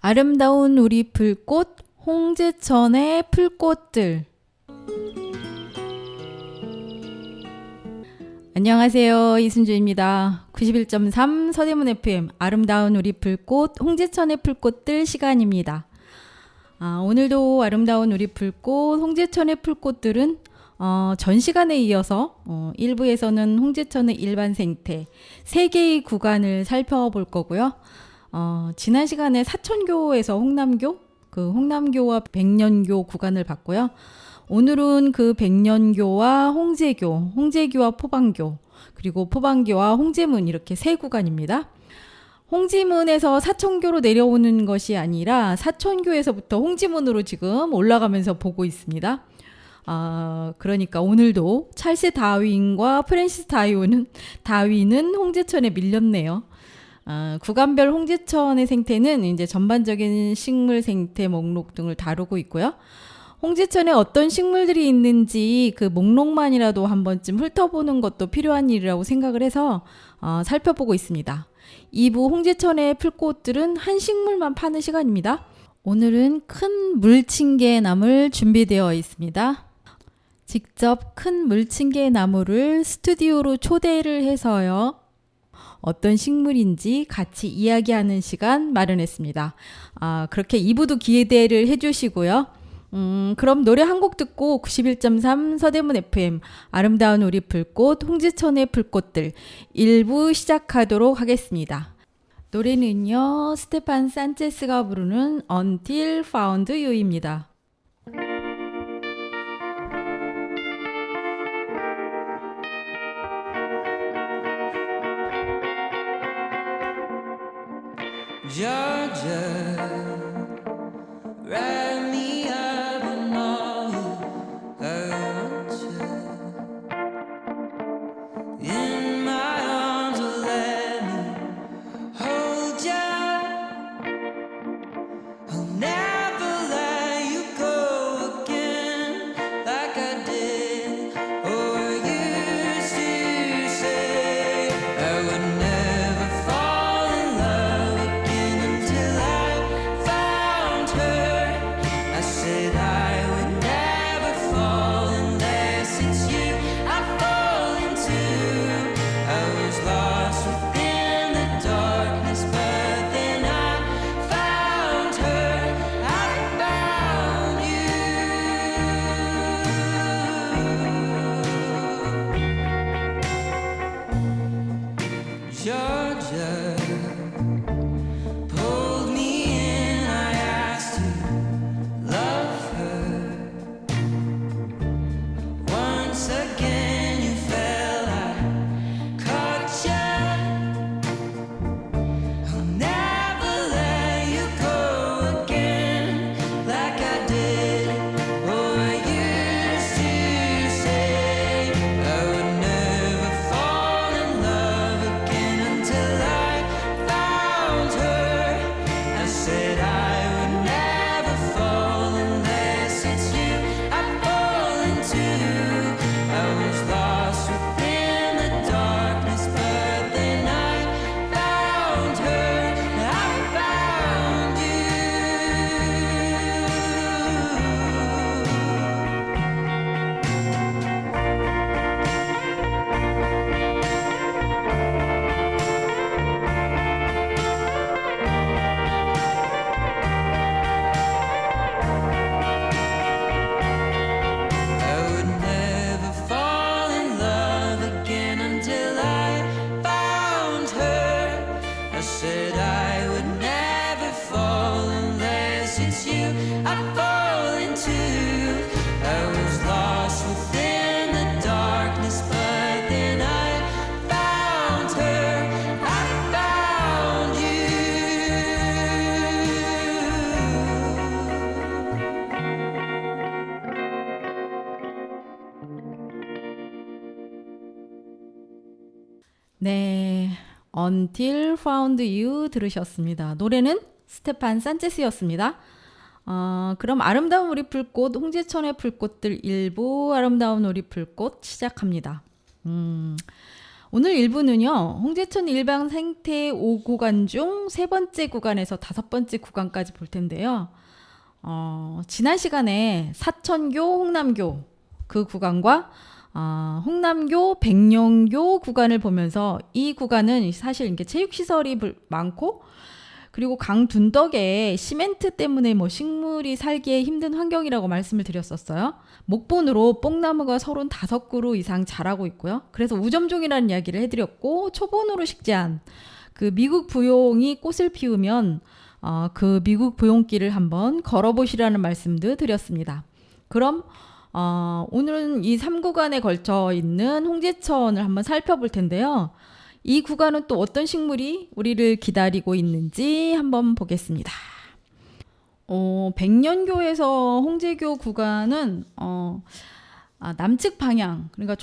아름다운 우리 풀꽃 홍제천의 풀꽃들. 안녕하세요, 이순주입니다. 91.3 서대문 FM 아름다운 우리 풀꽃 홍제천의 풀꽃들 시간입니다. 오늘도 아름다운 우리 풀꽃 홍제천의 풀꽃들은 전 시간에 이어서 1부에서는 홍제천의 일반 생태 3개의 구간을 살펴볼 거고요. 지난 시간에 사천교에서 홍남교, 그 홍남교와 백년교 구간을 봤고요. 오늘은 그 백년교와 홍제교, 홍제교와 포방교, 그리고 포방교와 홍제문 이렇게 3구간입니다. 홍지문에서 사천교로 내려오는 것이 아니라 사천교에서부터 홍지문으로 지금 올라가면서 보고 있습니다. 그러니까 오늘도 찰스 다윈과 프랜시스 다윈은 홍제천에 밀렸네요. 구간별 홍제천의 생태는 이제 전반적인 식물 생태 목록 등을 다루고 있고요. 홍제천에 어떤 식물들이 있는지 그 목록만이라도 한 번쯤 훑어보는 것도 필요한 일이라고 생각을 해서 살펴보고 있습니다. 2부 홍제천의 풀꽃들은 한 식물만 파는 시간입니다. 오늘은 큰 물침개 나물 준비되어 있습니다. 직접 큰 물침개 나무를 스튜디오로 초대를 해서요. 어떤 식물인지 같이 이야기하는 시간 마련했습니다. 그렇게 2부도 기대를 해주시고요. 그럼 노래 한 곡 듣고 91.3 서대문 FM 아름다운 우리 풀꽃 홍제천의 풀꽃들 1부 시작하도록 하겠습니다. 노래는요, 스테판 산체스가 부르는 Until Found You입니다. Georgia, write me up and all I want you in my arms, or let me hold you. I'll never let you go again like I did or used to say. I would never fall in love again until I found her. I said I would never fall unless it's you I fall into. I was lost within the darkness, but then I found her. I found you. Georgia pulled me in, I asked to love her. Once again you fell, I caught you. I'll never let you go again like I did or used to say. I would never fall in love again until I found her. I said I would never fall unless it's you I fall into. I was lost within the darkness, but then I found her. I found you. I would never fall in love again until I found her. I said I would never fall unless it's you I fall into. I was lost within the darkness, but then I found her. I found you. 네, Until Found You 들으셨습니다. 노래는 스테판 산체스였습니다. 그럼 아름다운 우리 풀꽃 홍제천의 풀꽃들 1부 아름다운 우리 풀꽃 시작합니다. 오늘 1부는요. 홍제천 일방 생태 5구간 중 세 번째 구간에서 다섯 번째 구간까지 볼 텐데요. 지난 시간에 사천교, 홍남교 그 구간과 홍남교, 백령교 구간을 보면서 이 구간은 사실 이게 체육시설이 많고 그리고 강 둔덕에 시멘트 때문에 뭐 식물이 살기에 힘든 환경이라고 말씀을 드렸었어요. 목본으로 뽕나무가 35그루 이상 자라고 있고요. 그래서 우점종이라는 이야기를 해드렸고 초본으로 식재한 그 미국 부용이 꽃을 피우면 그 미국 부용길을 한번 걸어보시라는 말씀도 드렸습니다. 그럼 오늘은 이 3구간에 걸쳐 있는 홍제천을 한번 살펴볼 텐데요. 이 구간은 또 어떤 식물이 우리를 기다리고 있는지 한번 보겠습니다. 백년교에서 홍제교 구간은 남측 방향, 그러니까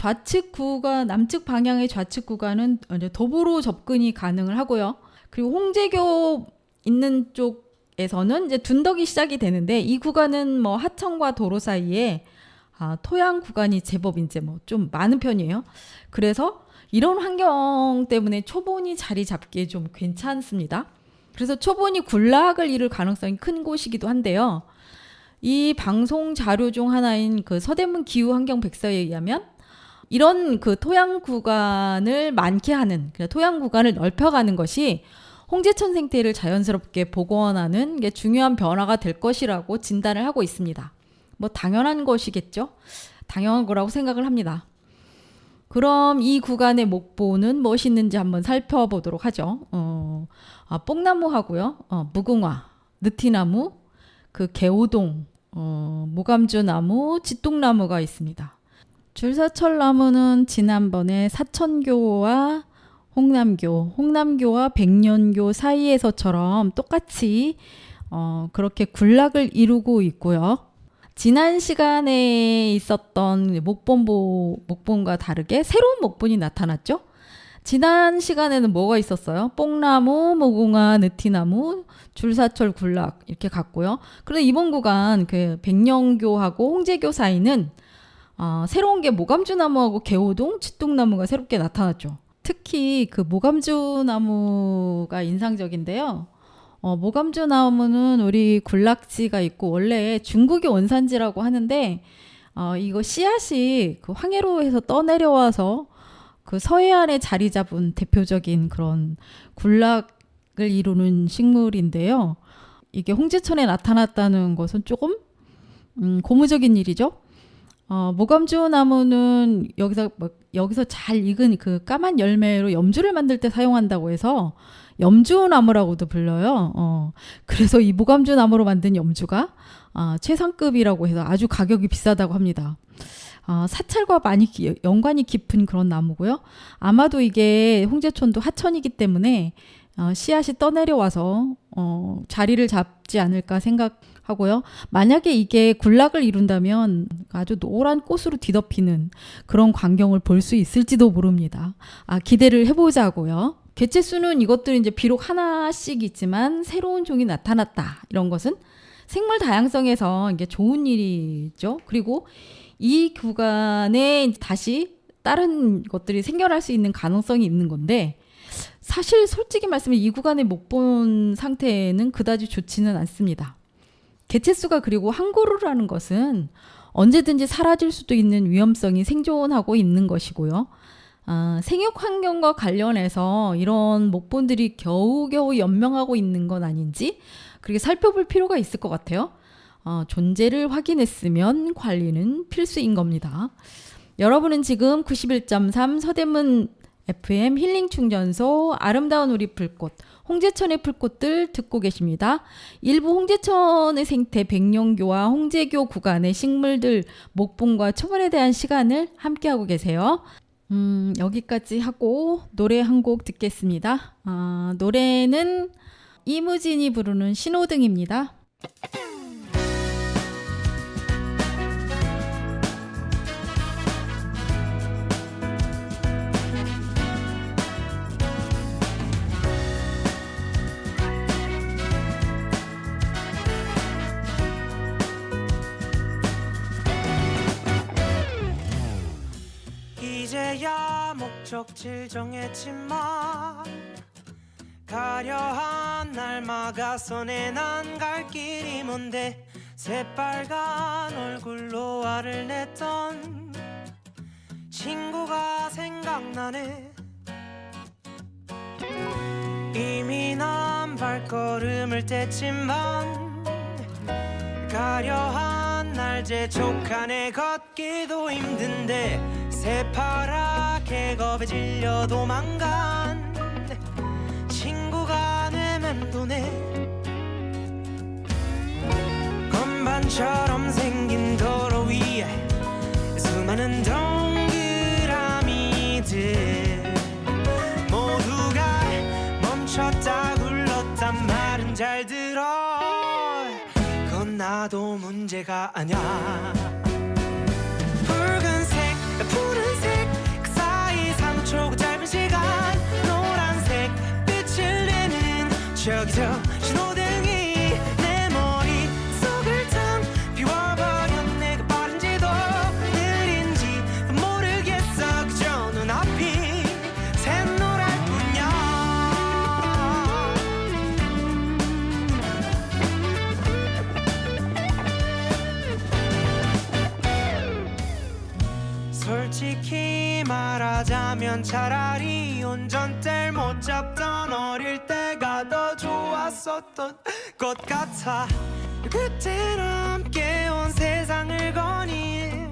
남측 방향의 좌측 구간은 이제 도보로 접근이 가능을 하고요. 그리고 홍제교 있는 쪽에서는 이제 둔덕이 시작이 되는데 이 구간은 뭐 하천과 도로 사이에 토양 구간이 제법 이제 뭐 좀 많은 편이에요. 그래서 이런 환경 때문에 초본이 자리 잡기에 좀 괜찮습니다. 그래서 초본이 군락을 이룰 가능성이 큰 곳이기도 한데요. 이 방송 자료 중 하나인 그 서대문 기후환경백서에 의하면 이런 그 토양 구간을 많게 하는, 토양 구간을 넓혀가는 것이 홍제천 생태를 자연스럽게 복원하는 게 중요한 변화가 될 것이라고 진단을 하고 있습니다. 뭐 당연한 것이겠죠. 당연한 거라고 생각을 합니다. 그럼 이 구간의 목보는 무엇이 있는지 한번 살펴보도록 하죠. 뽕나무하고요, 무궁화, 느티나무, 그 개오동, 모감주나무, 지똥나무가 있습니다. 줄사철나무는 지난번에 사천교와 홍남교와 백년교 사이에서처럼 똑같이 그렇게 군락을 이루고 있고요. 지난 시간에 있었던 목본과 다르게 새로운 목본이 나타났죠. 지난 시간에는 뭐가 있었어요? 뽕나무, 무궁화, 느티나무, 줄사철, 군락 이렇게 갔고요. 그런데 이번 구간 그 백령교하고 홍제교 사이는 새로운 게 모감주나무하고 개오동, 치뚱나무가 새롭게 나타났죠. 특히 그 모감주나무가 인상적인데요. 모감주나무는 우리 군락지가 있고 원래 중국의 원산지라고 하는데 이거 씨앗이 그 황해로에서 떠내려와서 그 서해안에 자리 잡은 대표적인 그런 군락을 이루는 식물인데요. 이게 홍제천에 나타났다는 것은 조금 고무적인 일이죠. 모감주나무는 여기서 잘 익은 그 까만 열매로 염주를 만들 때 사용한다고 해서 염주나무라고도 불러요. 그래서 이 모감주나무로 만든 염주가 최상급이라고 해서 아주 가격이 비싸다고 합니다. 사찰과 많이 연관이 깊은 그런 나무고요. 아마도 이게 홍제천도 하천이기 때문에 씨앗이 떠내려와서 자리를 잡지 않을까 생각하고요. 만약에 이게 군락을 이룬다면 아주 노란 꽃으로 뒤덮이는 그런 광경을 볼 수 있을지도 모릅니다. 기대를 해보자고요. 개체수는 이것들이 이제 비록 하나씩 있지만 새로운 종이 나타났다. 이런 것은 생물 다양성에서 이게 좋은 일이죠. 그리고 이 구간에 다시 다른 것들이 생겨날 수 있는 가능성이 있는 건데 사실 솔직히 말씀해 이 구간의 목본 상태는 그다지 좋지는 않습니다. 개체수가 그리고 한 그루라는 것은 언제든지 사라질 수도 있는 위험성이 생존하고 있는 것이고요. 생육 환경과 관련해서 이런 목본들이 겨우겨우 연명하고 있는 건 아닌지 그렇게 살펴볼 필요가 있을 것 같아요. 존재를 확인했으면 관리는 필수인 겁니다. 여러분은 지금 91.3 서대문 FM 힐링 충전소 아름다운 우리 불꽃 홍제천의 풀꽃들 듣고 계십니다. 일부 홍제천의 생태 백령교와 홍제교 구간의 식물들 목본과 초본에 대한 시간을 함께하고 계세요. 여기까지 하고 노래 한 곡 듣겠습니다. 노래는 이무진이 부르는 신호등입니다. 이제야 목적 목적지를 정했지만 가려한 날 막아서 내난 갈 길이 뭔데 새빨간 얼굴로 화를 냈던 친구가 생각나네. 이미 난 발걸음을 뗐지만 가려한 날 재촉하네. 걷기도 힘든데 새파랗게 겁에 질려 도망간 친구가 내 맴도네. 건반처럼 생긴 도로 위에 수많은 동그라미들 모두가 멈췄다 굴렀단 말은 잘 들어. 그건 나도 문제가 아냐. 붉은색 푸른색 그 사이 3초 짧은 시간 노란색 빛을 내는 저기 저 신호등이 내 머릿속을 텅 비워버렸네. 그 빠른지도 느린지 모르겠어. 그저 눈앞이 샛노랄 뿐이야. 솔직히 말하자면 차라리 운전대를 못 잡던 어릴 때가 더 좋았었던 것 같아. 그때는 함께 온 세상을 거닐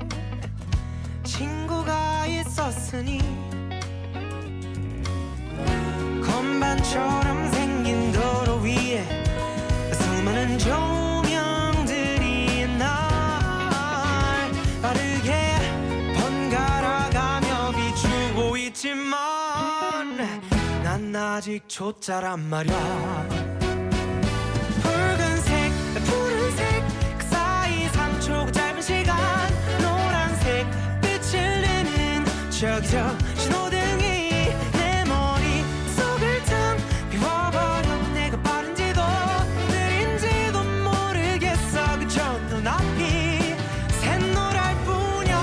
친구가 있었으니. 건반처럼 생긴 도로 위에 수많은 조명들이 날 빠르게 번갈아가며 비추고 있지만 난 아직 초짜란 말야. 붉은색 푸른색 그 사이 3초 짧은 시간 노란색 빛을 내는 저기 저 신호등이 내 머릿속을 텅 비워버렸네. 그 빠른지도 느린지도 모르겠어. 그저 눈앞이 샛노랄 뿐이야.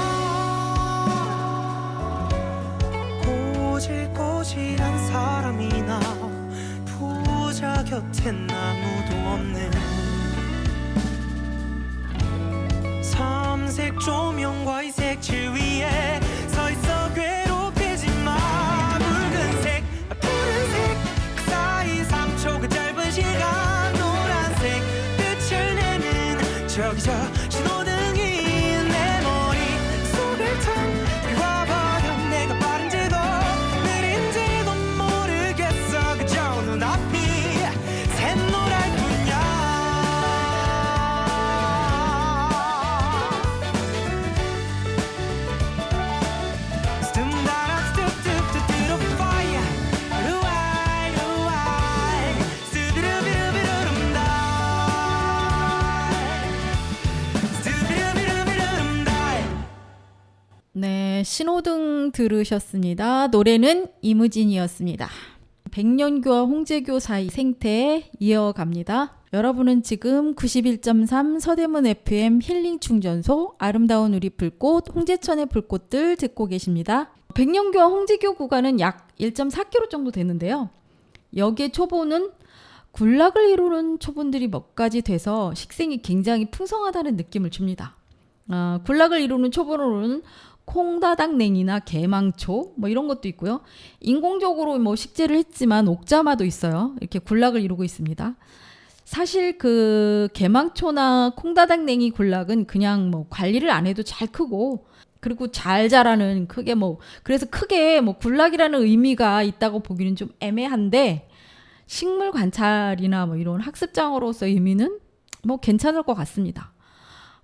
꼬질꼬질한 사람이나 부자 곁엔 아무도 없는 삼색 조명과 이 색칠 위에 서있어 괴롭히지 마. 붉은색 푸른색 그 사이 3초 그 짧은 시간 노란색 빛을 내는 저기 저 신호등이 내 머릿속을 텅 비워버렸네. 그 빠른지도 느린지도 모르겠어. 그저 눈앞이 샛노랄 뿐이야. 네, 신호등 들으셨습니다. 노래는 이무진이었습니다. 백년교와 홍제교 사이 생태 이어갑니다. 여러분은 지금 91.3 서대문 FM 힐링 충전소 아름다운 우리 불꽃 홍제천의 불꽃들 듣고 계십니다. 백년교와 홍제교 구간은 약 1.4km 정도 되는데요. 여기에 초보는 군락을 이루는 초분들이 몇 가지 돼서 식생이 굉장히 풍성하다는 느낌을 줍니다. 군락을 이루는 초보로는 콩다닥냉이나 개망초 뭐 이런 것도 있고요. 인공적으로 뭐 식재를 했지만 옥자마도 있어요. 이렇게 군락을 이루고 있습니다. 사실 그 개망초나 콩다닥냉이 군락은 그냥 뭐 관리를 안 해도 잘 크고 그리고 잘 자라는 크게 뭐 그래서 크게 뭐 군락이라는 의미가 있다고 보기는 좀 애매한데 식물 관찰이나 뭐 이런 학습장으로서의 의미는 뭐 괜찮을 것 같습니다.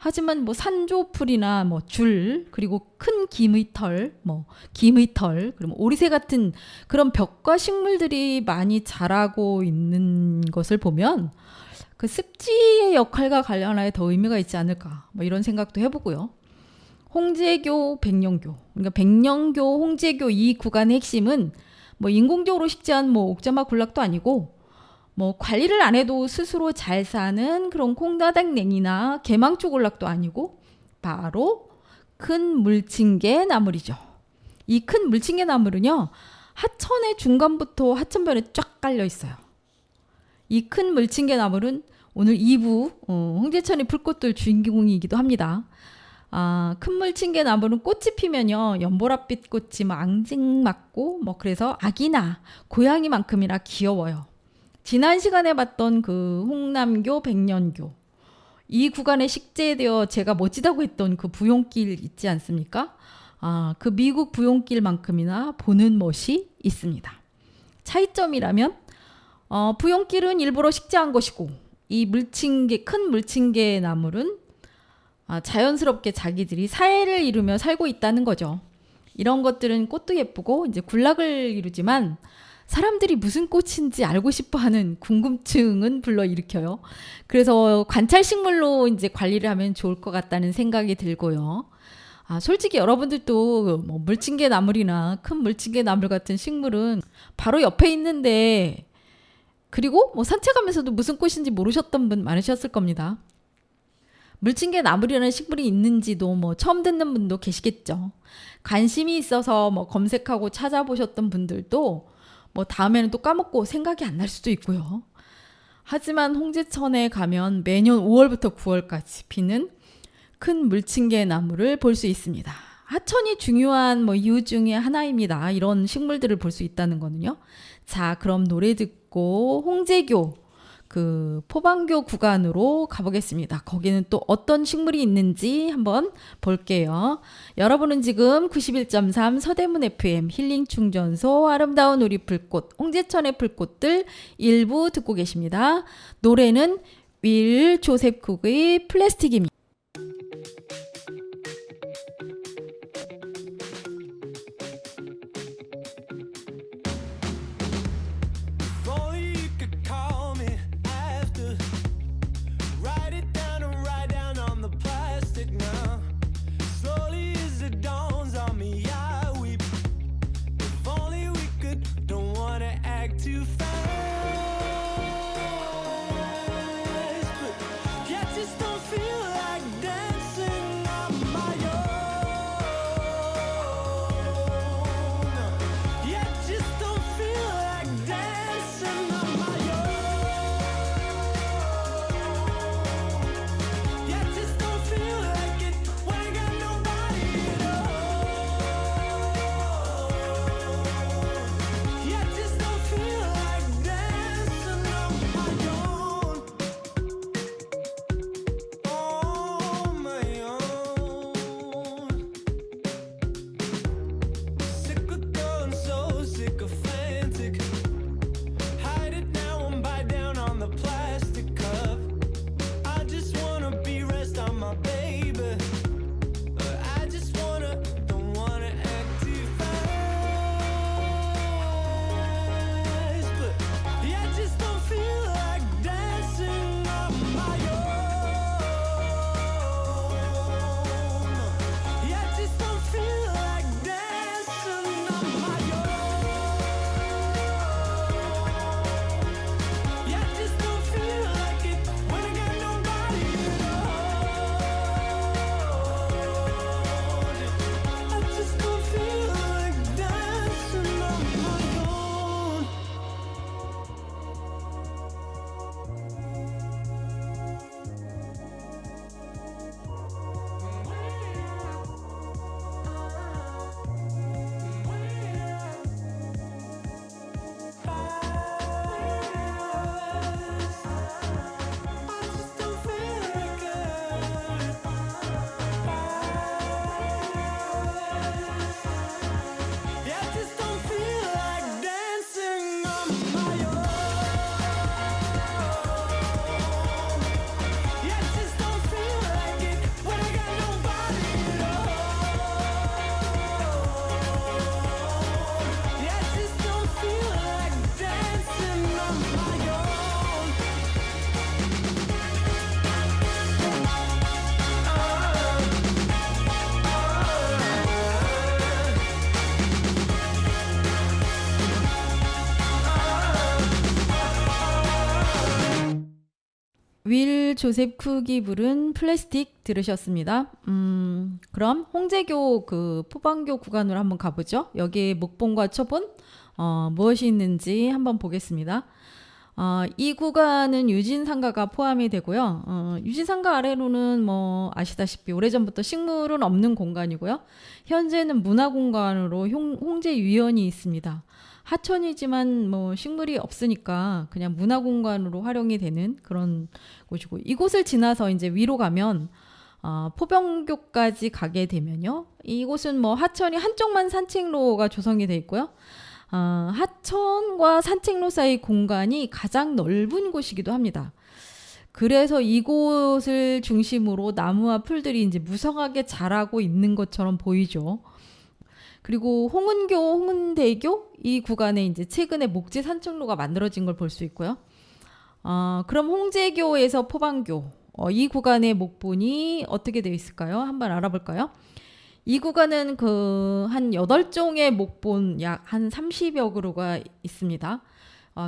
하지만 뭐 산조풀이나 뭐 줄 그리고 큰 기미털 그리고 오리새 같은 그런 벽과 식물들이 많이 자라고 있는 것을 보면 그 습지의 역할과 관련하여 더 의미가 있지 않을까 뭐 이런 생각도 해보고요. 홍제교, 백령교 그러니까 백령교, 홍제교 이 구간의 핵심은 뭐 인공적으로 식재한 뭐 옥자마 군락도 아니고 뭐 관리를 안 해도 스스로 잘 사는 그런 콩다닥냉이나 개망초 군락도 아니고 바로 큰 물침개 나물이죠. 이 큰 물침개 나물은요, 하천의 중간부터 하천변에 쫙 깔려 있어요. 이 큰 물침개 나물은 오늘 2부 홍제천의 풀꽃들 주인공이기도 합니다. 큰 물침개 나물은 꽃이 피면요, 연보랏빛 꽃이 막 앙증맞고 뭐 그래서 아기나 고양이만큼이나 귀여워요. 지난 시간에 봤던 그 홍남교 백년교, 이 구간에 식재되어 제가 멋지다고 했던 그 부용길 있지 않습니까? 그 미국 부용길만큼이나 보는 멋이 있습니다. 차이점이라면 부용길은 일부러 식재한 것이고, 이 큰 물침개 나물은 자연스럽게 자기들이 사회를 이루며 살고 있다는 거죠. 이런 것들은 꽃도 예쁘고 이제 군락을 이루지만 사람들이 무슨 꽃인지 알고 싶어하는 궁금증은 불러일으켜요. 그래서 관찰식물로 이제 관리를 하면 좋을 것 같다는 생각이 들고요. 솔직히 여러분들도 뭐 물침개 나물이나 큰 물침개 나물 같은 식물은 바로 옆에 있는데, 그리고 뭐 산책하면서도 무슨 꽃인지 모르셨던 분 많으셨을 겁니다. 물침개 나물이라는 식물이 있는지도 뭐 처음 듣는 분도 계시겠죠. 관심이 있어서 뭐 검색하고 찾아보셨던 분들도 뭐 다음에는 또 까먹고 생각이 안 날 수도 있고요. 하지만 홍제천에 가면 매년 5월부터 9월까지 피는 큰 물침개 나물을 볼 수 있습니다. 하천이 중요한 뭐 이유 중에 하나입니다. 이런 식물들을 볼 수 있다는 거는요. 자, 그럼 노래 듣고 홍제교 그 포방교 구간으로 가보겠습니다. 거기는 또 어떤 식물이 있는지 한번 볼게요. 여러분은 지금 91.3 서대문 FM 힐링 충전소 아름다운 우리 불꽃 홍제천의 불꽃들 일부 듣고 계십니다. 노래는 윌 조셉 쿡의 플라스틱입니다. If only you could call me after. Write it down and write down on the plastic now. Slowly as it dawns on me, I weep. If only we could, don't wanna act too fast. But I just don't feel like 카를 조셉 쿡이 부른 플라스틱 들으셨습니다. 그럼 홍제교 그 포방교 구간으로 한번 가보죠. 여기에 목본과 초본 무엇이 있는지 한번 보겠습니다. 이 구간은 유진상가가 포함이 되고요. 유진상가 아래로는 뭐 아시다시피 오래전부터 식물은 없는 공간이고요. 현재는 문화공간으로 홍제유연이 있습니다. 하천이지만 뭐 식물이 없으니까 그냥 문화공간으로 활용이 되는 그런 곳이고, 이곳을 지나서 이제 위로 가면 포병교까지 가게 되면요, 이곳은 뭐 하천이 한쪽만 산책로가 조성이 돼 있고요. 하천과 산책로 사이 공간이 가장 넓은 곳이기도 합니다. 그래서 이곳을 중심으로 나무와 풀들이 이제 무성하게 자라고 있는 것처럼 보이죠. 그리고 홍은교, 홍은대교 이 구간에 이제 최근에 목지 산책로가 만들어진 걸 볼 수 있고요. 그럼 홍제교에서 포방교 이 구간의 목본이 어떻게 되어 있을까요? 한번 알아볼까요? 이 구간은 그 한 8종의 목본 약 한 30여 그루가 있습니다.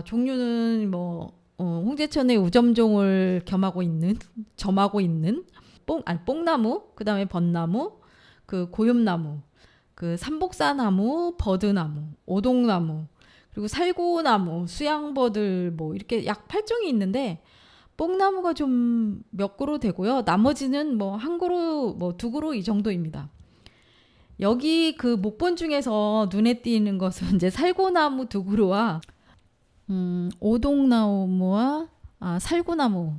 종류는 뭐 홍제천의 우점종을 점하고 있는 뽕나무, 그다음에 벚나무, 그 고엽나무, 그 삼복사나무, 버드나무, 오동나무, 그리고 살구나무, 수양버들 뭐 이렇게 약 8종이 있는데, 뽕나무가 좀 몇 그루 되고요. 나머지는 뭐 한 그루, 뭐 2그루 이 정도입니다. 여기 그 목본 중에서 눈에 띄는 것은 이제 살구나무 2그루와 오동나무와 살구나무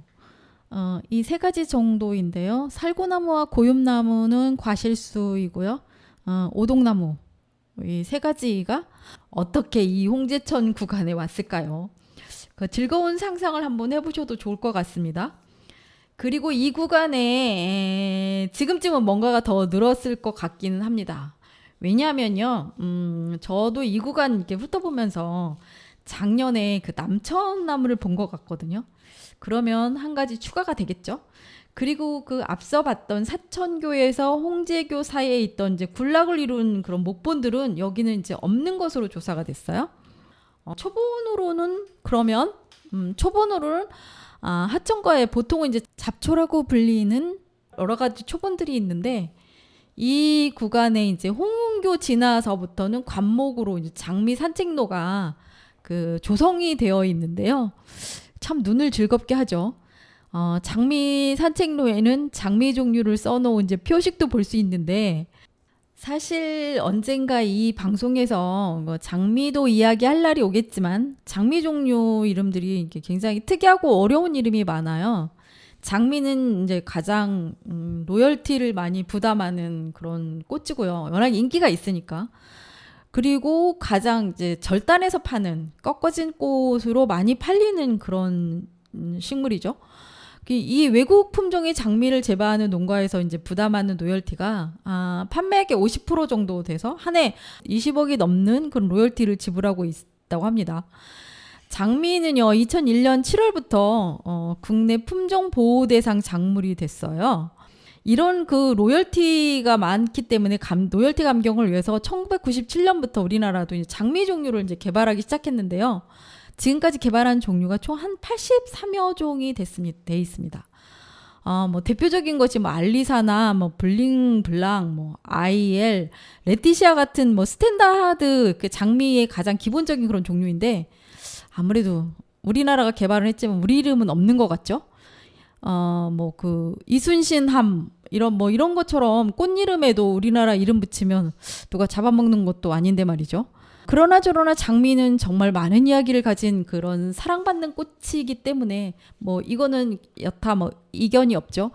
이 3가지 정도인데요. 살구나무와 고엽나무는 과실수이고요. 오동나무 이 3가지가 어떻게 이 홍제천 구간에 왔을까요? 그 즐거운 상상을 한번 해보셔도 좋을 것 같습니다. 그리고 이 구간에 지금쯤은 뭔가가 더 늘었을 것 같기는 합니다. 왜냐하면요, 저도 이 구간 이렇게 훑어보면서 작년에 그 남천나무를 본 것 같거든요. 그러면 한 가지 추가가 되겠죠. 그리고 그 앞서 봤던 사천교에서 홍제교 사이에 있던 이제 군락을 이룬 그런 목본들은 여기는 이제 없는 것으로 조사가 됐어요. 초본으로는 하천가에 보통은 이제 잡초라고 불리는 여러 가지 초본들이 있는데, 이 구간에 이제 홍은교 지나서부터는 관목으로 이제 장미 산책로가 그 조성이 되어 있는데요. 참 눈을 즐겁게 하죠. 장미 산책로에는 장미 종류를 써놓은 이제 표식도 볼 수 있는데, 사실 언젠가 이 방송에서 뭐 장미도 이야기할 날이 오겠지만 장미 종류 이름들이 이게 굉장히 특이하고 어려운 이름이 많아요. 장미는 이제 가장 로열티를 많이 부담하는 그런 꽃이고요. 워낙 인기가 있으니까. 그리고 가장 이제 절단해서 파는 꺾어진 꽃으로 많이 팔리는 그런 식물이죠. 이 외국 품종의 장미를 재배하는 농가에서 이제 부담하는 로열티가 판매액의 50% 정도 돼서 한 해 20억이 넘는 그런 로열티를 지불하고 있다고 합니다. 장미는요, 2001년 7월부터 국내 품종 보호 대상 작물이 됐어요. 이런 그 로열티가 많기 때문에 로열티 감경을 위해서 1997년부터 우리나라도 이제 장미 종류를 이제 개발하기 시작했는데요. 지금까지 개발한 종류가 총 한 83여 종이 돼 있습니다. 뭐 대표적인 것이 뭐 알리사나 뭐 블링블랑, 뭐 아이엘, 레티시아 같은 뭐 스탠다드 그 장미의 가장 기본적인 그런 종류인데, 아무래도 우리나라가 개발을 했지만 우리 이름은 없는 것 같죠? 뭐 그 이순신함 이런 것처럼 꽃 이름에도 우리나라 이름 붙이면 누가 잡아먹는 것도 아닌데 말이죠. 그러나 저러나 장미는 정말 많은 이야기를 가진 그런 사랑받는 꽃이기 때문에 뭐 이거는 여타 뭐 이견이 없죠.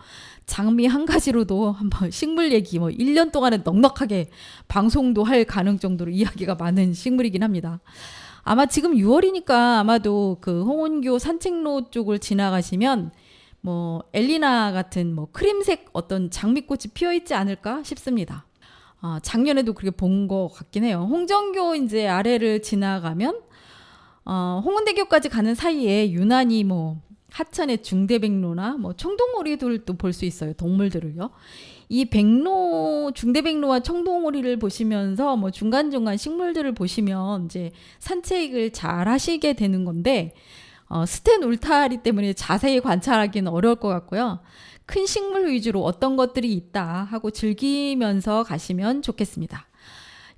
장미 한 가지로도 한번 식물 얘기 뭐 1년 동안에 넉넉하게 방송도 할 가능 정도로 이야기가 많은 식물이긴 합니다. 아마 지금 6월이니까 아마도 그 홍은교 산책로 쪽을 지나가시면 뭐 엘리나 같은 뭐 크림색 어떤 장미꽃이 피어 있지 않을까 싶습니다. 작년에도 그렇게 본 것 같긴 해요. 홍정교 이제 아래를 지나가면 홍은대교까지 가는 사이에 유난히 뭐 하천의 중대백로나 뭐 청동오리들도 볼 수 있어요. 동물들을요. 이 중대백로와 청동오리를 보시면서 뭐 중간중간 식물들을 보시면 이제 산책을 잘 하시게 되는 건데, 스텐 울타리 때문에 자세히 관찰하기는 어려울 것 같고요. 큰 식물 위주로 어떤 것들이 있다 하고 즐기면서 가시면 좋겠습니다.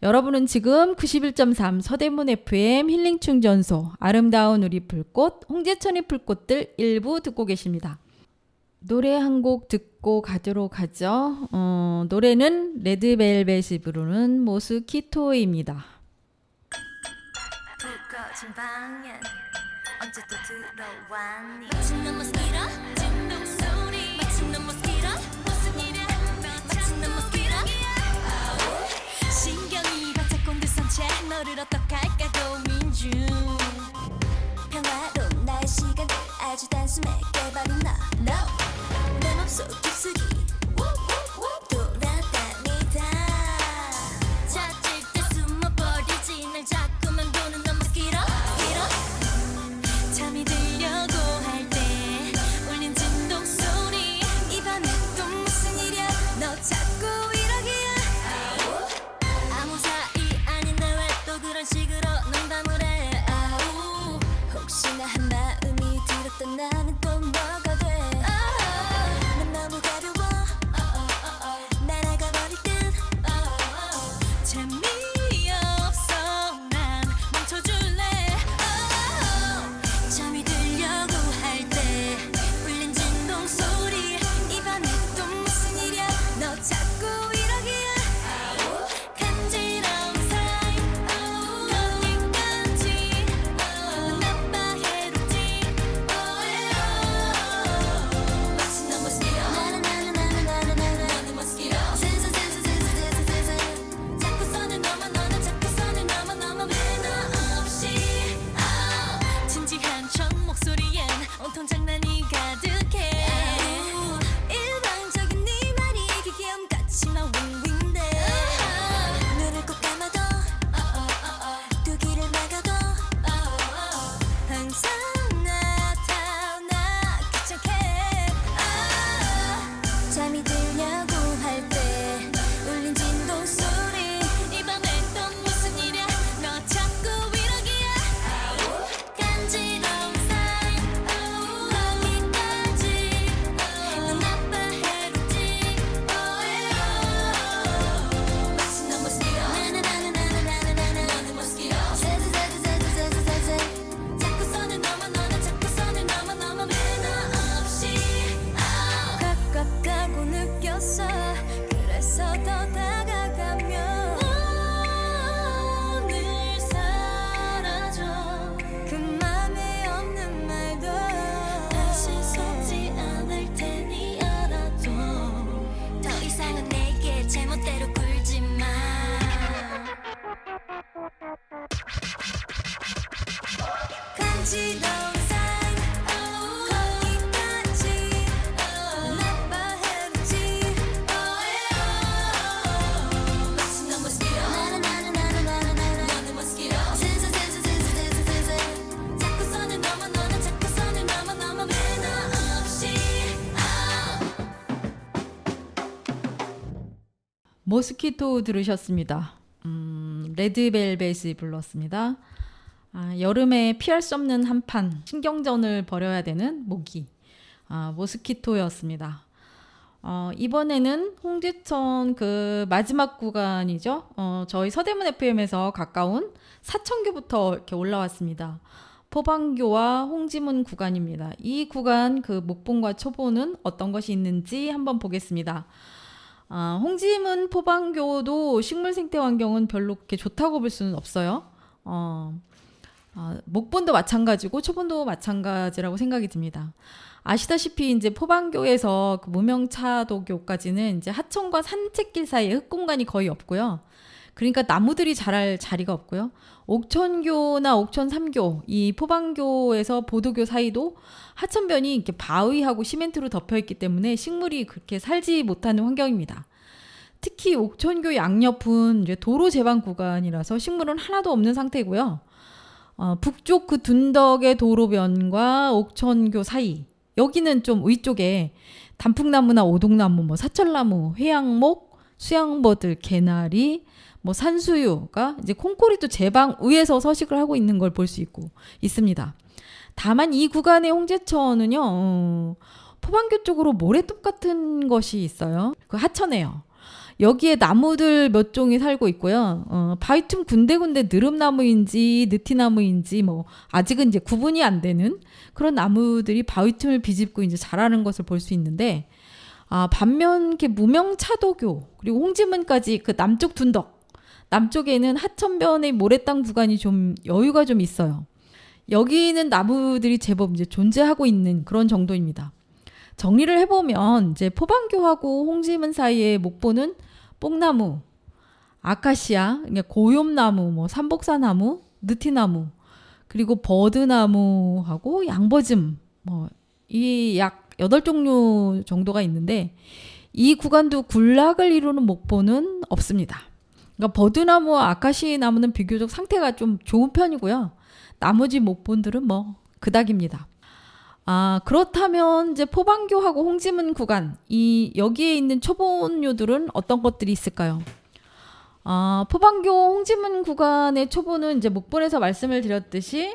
여러분은 지금 91.3 서대문 FM 힐링 충전소 아름다운 우리 불꽃 홍제천의 불꽃들 일부 듣고 계십니다. 노래 한 곡 듣고 가도록 하죠. 노래는 레드벨벳이 부르는 모스키토입니다. 불꺼진 방엔 언제 또 들어왔니 마침 넌 모스키토 진동 소리 마침 넌 모스키토 무슨 일이야 마침 넌 모스키토 신경이 바짝 공들선 채 너를 어떡할까 고민 중 평화로운 나의 시간들 아주 단숨에 깨버린 너 내 맘속 깊숙이 돌아다니다 찾을 때 숨어버리지 날 자꾸만 보는 너 모스키토 잠이 들려고 할 때 울린 진동 소리 이 밤에 또 무슨 일이야 너 자꾸 이러기야 아무 사이 아닌데 왜 또 그런 식으로 농담을 해 아우 혹시나 한 마음이 들었던 나는 또 뭐가 돼 난 너무 가벼워 날아가버릴 듯 재미없어 난 멈춰줄래 잠이 들려고 할 때 울린 진동 소리 이 밤에 또 무슨 일이야 너 자꾸 이러기야 간지러운 사이 거기까지 넌 나빠 해롭지 마치 너 모스키토 너는 모스키토 자꾸 손을 넘어 너는 자꾸 손을 넘어 매너 없이 진지한 첫 목소리엔 온통 장난이 가득해 일방적인 네 말이 기계음 같지만 윙윙대 눈을 꼭 감아도 두 귀를 막아도 항상 나타나 귀찮게 잠이 들려고 할 때 울린 진동 소리 이 밤에 또 무슨 일이야 너 자꾸 이러기야 간지러운 사이 거기까지 넌 나빠 해롭지 마치 너 모스키토 너는 모스키토 자꾸 손을 넘어 너는 자꾸 손을 넘어 매너 없이 가깝다고 느꼈어 그래서 더 다가가면 오늘 사라져 그 맘에 없는 말도 다시 속지 않을 테니 알아도 더 이상은 내게 제멋대로 굴지 마 간지러운 사이 거기까지 넌 나빠 해롭지 마치 너 모스키토 너는 모스키토 자꾸 손을 넘어 너는 자꾸 손을 넘어 매너 없이 모스키토 들으셨습니다. 레드벨벳이 불렀습니다. 여름에 피할 수 없는 한판 신경전을 벌여야 되는 모기 모스키토였습니다. 이번에는 홍제천 그 마지막 구간이죠. 저희 서대문 FM에서 가까운 사천교부터 이렇게 올라왔습니다. 포방교와 홍지문 구간입니다. 이 구간 그 목봉과 초보는 어떤 것이 있는지 한번 보겠습니다. 홍지문 포방교도 식물 생태 환경은 별로 그렇게 좋다고 볼 수는 없어요. 목본도 마찬가지고 초본도 마찬가지라고 생각이 듭니다. 아시다시피 이제 포방교에서 그 무명차도교까지는 이제 하천과 산책길 사이에 흙공간이 거의 없고요. 그러니까 나무들이 자랄 자리가 없고요. 옥천교나 옥천 3교, 이 포방교에서 보도교 사이도 하천변이 이렇게 바위하고 시멘트로 덮여 있기 때문에 식물이 그렇게 살지 못하는 환경입니다. 특히 옥천교 양옆은 이제 도로 제방 구간이라서 식물은 하나도 없는 상태고요. 북쪽 그 둔덕의 도로변과 옥천교 사이, 여기는 좀 위쪽에 단풍나무나 오동나무, 뭐 사철나무, 회양목, 수양버들, 개나리, 뭐 산수유가 이제 콘크리트 제방 위에서 서식을 하고 있는 걸 볼 수 있습니다. 다만 이 구간의 홍제천은요, 포방교 쪽으로 모래톱 같은 것이 있어요. 그 하천이에요. 여기에 나무들 몇 종이 살고 있고요. 바위 틈 군데군데 느릅나무인지 느티나무인지 뭐 아직은 이제 구분이 안 되는 그런 나무들이 바위 틈을 비집고 이제 자라는 것을 볼 수 있는데, 반면 이렇게 무명차도교 그리고 홍지문까지 그 남쪽 둔덕, 남쪽에는 하천변의 모래땅 구간이 좀 여유가 좀 있어요. 여기는 나무들이 제법 이제 존재하고 있는 그런 정도입니다. 정리를 해보면 이제 포방교하고 홍지문 사이의 목포는 뽕나무, 아카시아, 그러니까 고욤나무, 뭐 삼복사나무, 느티나무, 그리고 버드나무하고 양버즘, 뭐 이 약 8종류 정도가 있는데, 이 구간도 군락을 이루는 목포는 없습니다. 그러니까 버드나무와 아카시 나무는 비교적 상태가 좀 좋은 편이고요. 나머지 목본들은 뭐 그닥입니다. 그렇다면 이제 포방교하고 홍지문 구간, 여기에 있는 초본류들은 어떤 것들이 있을까요? 포방교 홍지문 구간의 초본은 이제 목본에서 말씀을 드렸듯이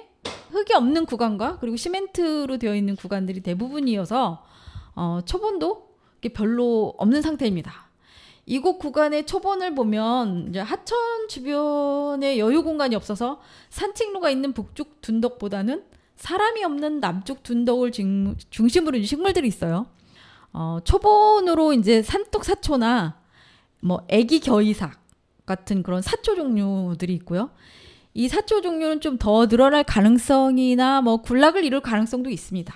흙이 없는 구간과 그리고 시멘트로 되어 있는 구간들이 대부분이어서 초본도 별로 없는 상태입니다. 이곳 구간의 초본을 보면 이제 하천 주변에 여유 공간이 없어서 산책로가 있는 북쪽 둔덕보다는 사람이 없는 남쪽 둔덕을 중심으로 식물들이 있어요. 초본으로 이제 산떡사초나 뭐 애기 겨이삭 같은 그런 사초 종류들이 있고요. 이 사초 종류는 좀 더 늘어날 가능성이나 뭐 군락을 이룰 가능성도 있습니다.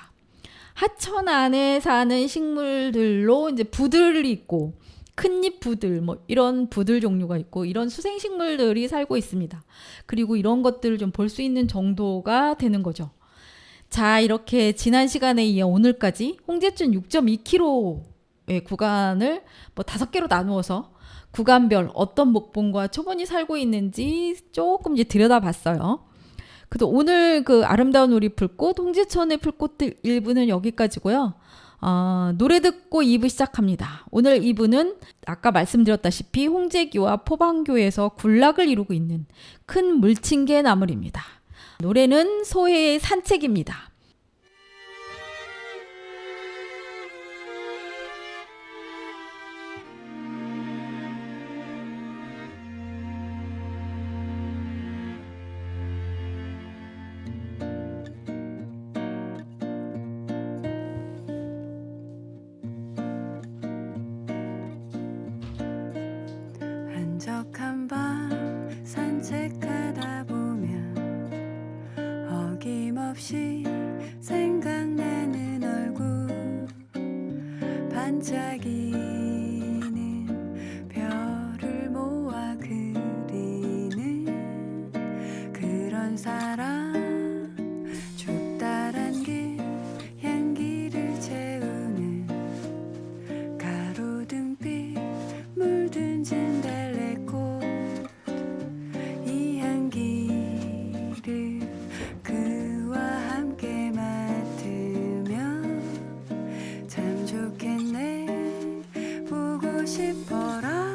하천 안에 사는 식물들로 이제 부들이 있고 큰잎 부들, 뭐 이런 부들 종류가 있고 이런 수생 식물들이 살고 있습니다. 그리고 이런 것들을 좀 볼 수 있는 정도가 되는 거죠. 자, 이렇게 지난 시간에 이어 오늘까지 홍제천 6.2km의 구간을 뭐 5개로 나누어서 구간별 어떤 목본과 초본이 살고 있는지 조금 이제 들여다봤어요. 그래도 오늘 그 아름다운 우리 풀꽃, 홍제천의 풀꽃들 1부는 여기까지고요. 노래 듣고 2부 시작합니다. 오늘 2부는 아까 말씀드렸다시피 홍제교와 포방교에서 군락을 이루고 있는 큰 물침개 나물입니다. 노래는 소해의 산책입니다. 한적한 밤 산책하다 보면 어김없이 생각나는 얼굴, 반짝이는 별을 모아 그리는 그런 사람, 춥다란 길 향기를 채우는 가로등빛 물든 진달래꽃, 이 향기를 그와 함께 맡으면 참 좋겠네. 보고 싶어라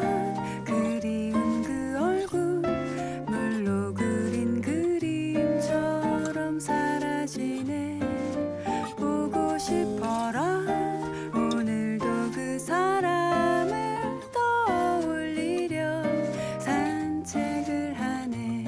그리운 그 얼굴, 물로 그린 그림처럼 사라지네. 보고 싶어라 오늘도 그 사람을 떠올리려 산책을 하네.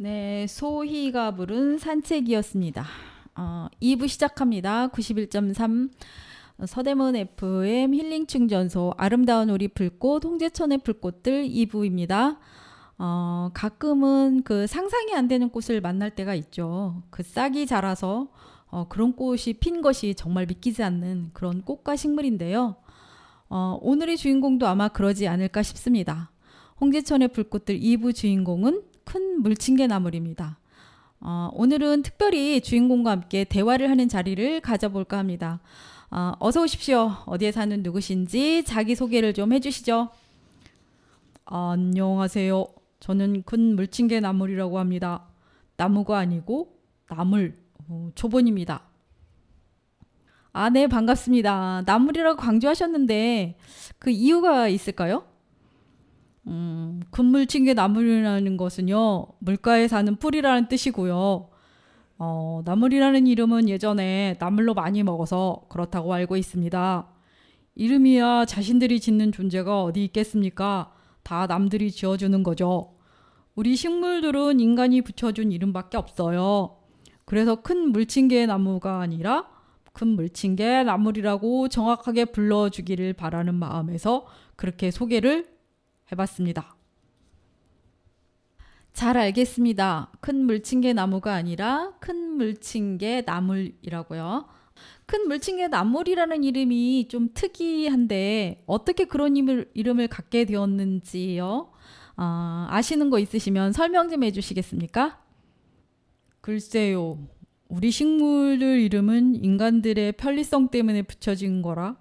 네, 소희가 부른 산책이었습니다. 2부 시작합니다. 91.3 서대문 FM 힐링 충전소 아름다운 우리 불꽃 홍제천의 불꽃들 2부입니다. 가끔은 그 상상이 안 되는 꽃을 만날 때가 있죠. 그 싹이 자라서 그런 꽃이 핀 것이 정말 믿기지 않는 그런 꽃과 식물인데요. 오늘의 주인공도 아마 그러지 않을까 싶습니다. 홍제천의 불꽃들 2부 주인공은 큰 물침개 나물입니다. 오늘은 특별히 주인공과 함께 대화를 하는 자리를 가져볼까 합니다. 어서 오십시오. 어디에 사는 누구신지 자기소개를 좀 해주시죠. 안녕하세요. 저는 큰 물침개 나물이라고 합니다. 나무가 아니고 나물, 초본입니다. 네, 반갑습니다. 나물이라고 강조하셨는데 그 이유가 있을까요? 금물침개 나물이라는 것은요, 물가에 사는 풀이라는 뜻이고요. 나물이라는 이름은 예전에 나물로 많이 먹어서 그렇다고 알고 있습니다. 이름이야 자신들이 짓는 존재가 어디 있겠습니까? 다 남들이 지어주는 거죠. 우리 식물들은 인간이 붙여준 이름밖에 없어요. 그래서 큰 물침개 나무가 아니라 큰 물침개 나물이라고 정확하게 불러주기를 바라는 마음에서 그렇게 소개를 해봤습니다. 잘 알겠습니다. 큰 물침개 나무가 아니라 큰 물침개 나물이라고요. 큰 물침개 나물이라는 이름이 좀 특이한데 어떻게 그런 이름을 갖게 되었는지요? 아시는 거 있으시면 설명 좀 해주시겠습니까? 글쎄요. 우리 식물들 이름은 인간들의 편리성 때문에 붙여진 거라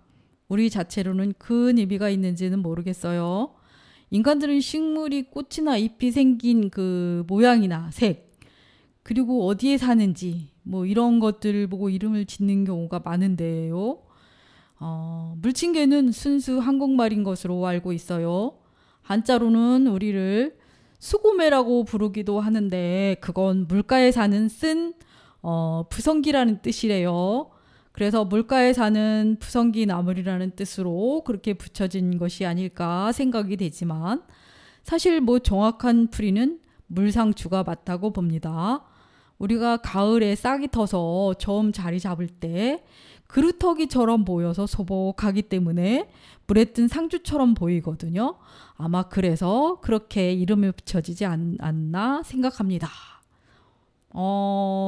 우리 자체로는 큰 의미가 있는지는 모르겠어요. 인간들은 식물이 꽃이나 잎이 생긴 그 모양이나 색, 그리고 어디에 사는지 뭐 이런 것들을 보고 이름을 짓는 경우가 많은데요. 물침개는 순수 한국말인 것으로 알고 있어요. 한자로는 우리를 수고매라고 부르기도 하는데 그건 물가에 사는 쓴 부성기라는 뜻이래요. 그래서 물가에 사는 부성기 나물이라는 뜻으로 그렇게 붙여진 것이 아닐까 생각이 되지만 사실 뭐 정확한 풀이는 물상추가 맞다고 봅니다. 우리가 가을에 싹이 터서 처음 자리 잡을 때 그루터기처럼 보여서 소복하기 때문에 물에 뜬 상추처럼 보이거든요. 아마 그래서 그렇게 이름이 붙여지지 않나 생각합니다.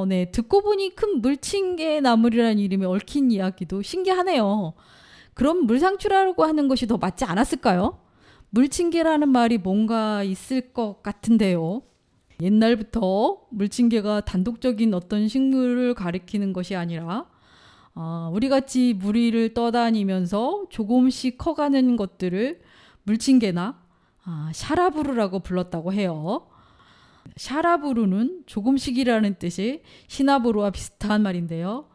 네, 듣고 보니 큰 물침개 나물이라는 이름이 얽힌 이야기도 신기하네요. 그럼 물상추라고 하는 것이 더 맞지 않았을까요? 물침개라는 말이 뭔가 있을 것 같은데요. 옛날부터 물침개가 단독적인 어떤 식물을 가리키는 것이 아니라 우리같이 무리를 떠다니면서 조금씩 커가는 것들을 물침개나 샤라부르라고 불렀다고 해요. 샤라부르는 조금씩이라는 뜻이 시나부르와 비슷한 말인데요.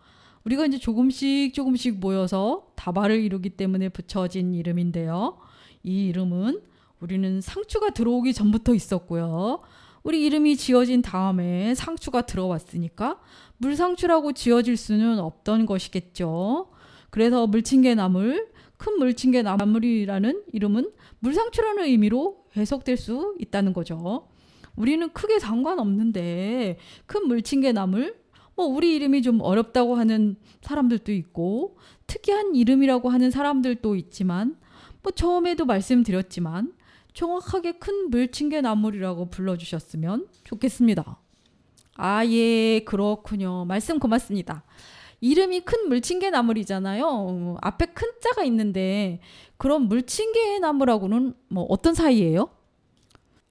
우리가 이제 조금씩 모여서 다발을 이루기 때문에 붙여진 이름인데요. 이 이름은 우리는 상추가 들어오기 전부터 있었고요. 우리 이름이 지어진 다음에 상추가 들어왔으니까 물상추라고 지어질 수는 없던 것이겠죠. 그래서 물침개 나물, 큰 물침개 나물이라는 이름은 물상추라는 의미로 해석될 수 있다는 거죠. 우리는 크게 상관없는데 큰 물침개 나물, 우리 이름이 좀 어렵다고 하는 사람들도 있고 특이한 이름이라고 하는 사람들도 있지만 처음에도 말씀드렸지만 정확하게 큰 물침개 나물이라고 불러주셨으면 좋겠습니다. 예, 그렇군요. 말씀 고맙습니다. 이름이 큰 물침개 나물이잖아요. 앞에 큰 자가 있는데 그럼 물침개 나물하고는 어떤 사이예요?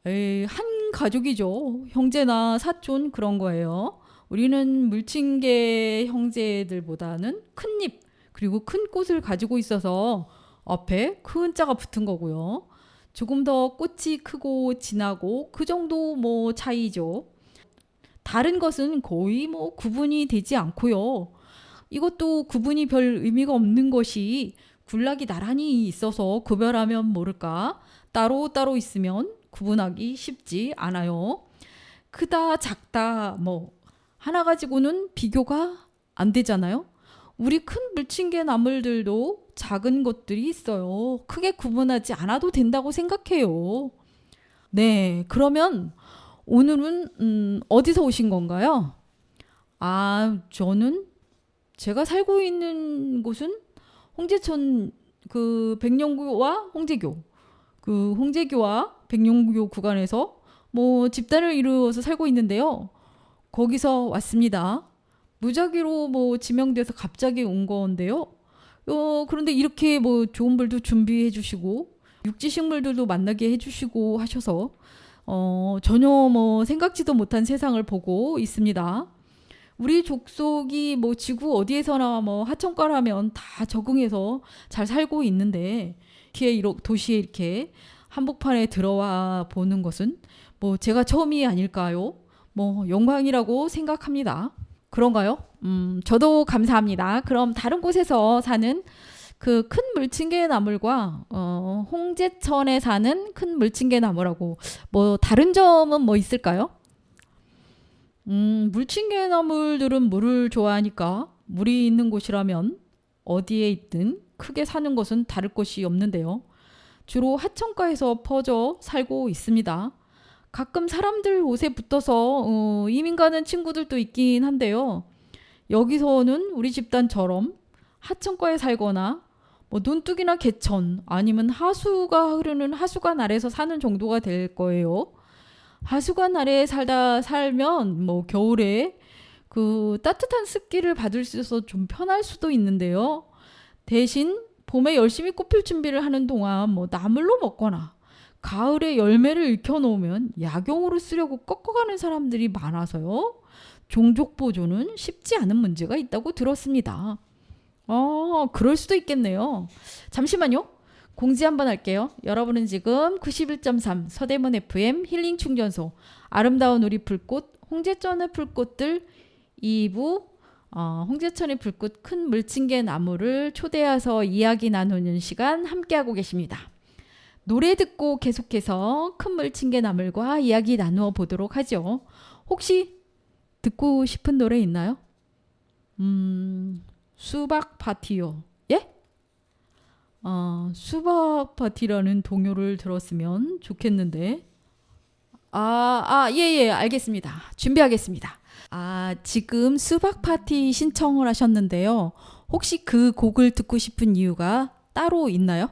한 가족이죠. 형제나 사촌 그런 거예요. 우리는 물침개 형제들보다는 큰 잎 그리고 큰 꽃을 가지고 있어서 앞에 큰 자가 붙은 거고요. 조금 더 꽃이 크고 진하고 그 정도 차이죠. 다른 것은 거의 구분이 되지 않고요. 이것도 구분이 별 의미가 없는 것이 군락이 나란히 있어서 구별하면 모를까 따로따로 있으면 구분하기 쉽지 않아요. 크다 작다 하나 가지고는 비교가 안 되잖아요. 우리 큰 물침개 나물들도 작은 것들이 있어요. 크게 구분하지 않아도 된다고 생각해요. 네, 그러면 오늘은 어디서 오신 건가요? 아, 저는 제가 살고 있는 곳은 홍제천 그 백령교와 홍제교 그 홍제교와 백령교 구간에서 뭐 집단을 이루어서 살고 있는데요. 거기서 왔습니다. 무작위로 뭐 지명돼서 갑자기 온 건데요. 그런데 이렇게 뭐 좋은 물도 준비해 주시고 육지식물들도 만나게 해주시고 하셔서 전혀 뭐 생각지도 못한 세상을 보고 있습니다. 우리 족속이 뭐 지구 어디에서나 뭐 하천가라면 다 적응해서 잘 살고 있는데 도시에 이렇게 한복판에 들어와 보는 것은 뭐 제가 처음이 아닐까요? 뭐 영광이라고 생각합니다. 그런가요? 저도 감사합니다. 그럼 다른 곳에서 사는 그 큰 물침개 나물과 홍제천에 사는 큰 물침개 나물하고 뭐 다른 점은 뭐 있을까요? 물침개 나물들은 물을 좋아하니까 물이 있는 곳이라면 어디에 있든 크게 사는 것은 다를 것이 없는데요. 주로 하천가에서 퍼져 살고 있습니다. 가끔 사람들 옷에 붙어서 이민 가는 친구들도 있긴 한데요. 여기서는 우리 집단처럼 하천가에 살거나 뭐 논둑이나 개천 아니면 하수가 흐르는 하수관 아래에서 사는 정도가 될 거예요. 하수관 아래에 살면 뭐 겨울에 그 따뜻한 습기를 받을 수 있어서 좀 편할 수도 있는데요. 대신 봄에 열심히 꽃필 준비를 하는 동안 뭐 나물로 먹거나 가을에 열매를 익혀놓으면 약용으로 쓰려고 꺾어가는 사람들이 많아서요. 종족 보존은 쉽지 않은 문제가 있다고 들었습니다. 그럴 수도 있겠네요. 잠시만요. 공지 한번 할게요. 여러분은 지금 91.3 서대문 FM 힐링 충전소 아름다운 우리 불꽃 홍제천의 불꽃들 2부 홍제천의 불꽃 큰 물침개 나무를 초대해서 이야기 나누는 시간 함께하고 계십니다. 노래 듣고 계속해서 큰 물침개 나물과 이야기 나누어 보도록 하죠. 혹시 듣고 싶은 노래 있나요? 수박 파티요. 예? 수박 파티라는 동요를 들었으면 좋겠는데. 예, 알겠습니다. 준비하겠습니다. 지금 수박 파티 신청을 하셨는데요. 혹시 그 곡을 듣고 싶은 이유가 따로 있나요?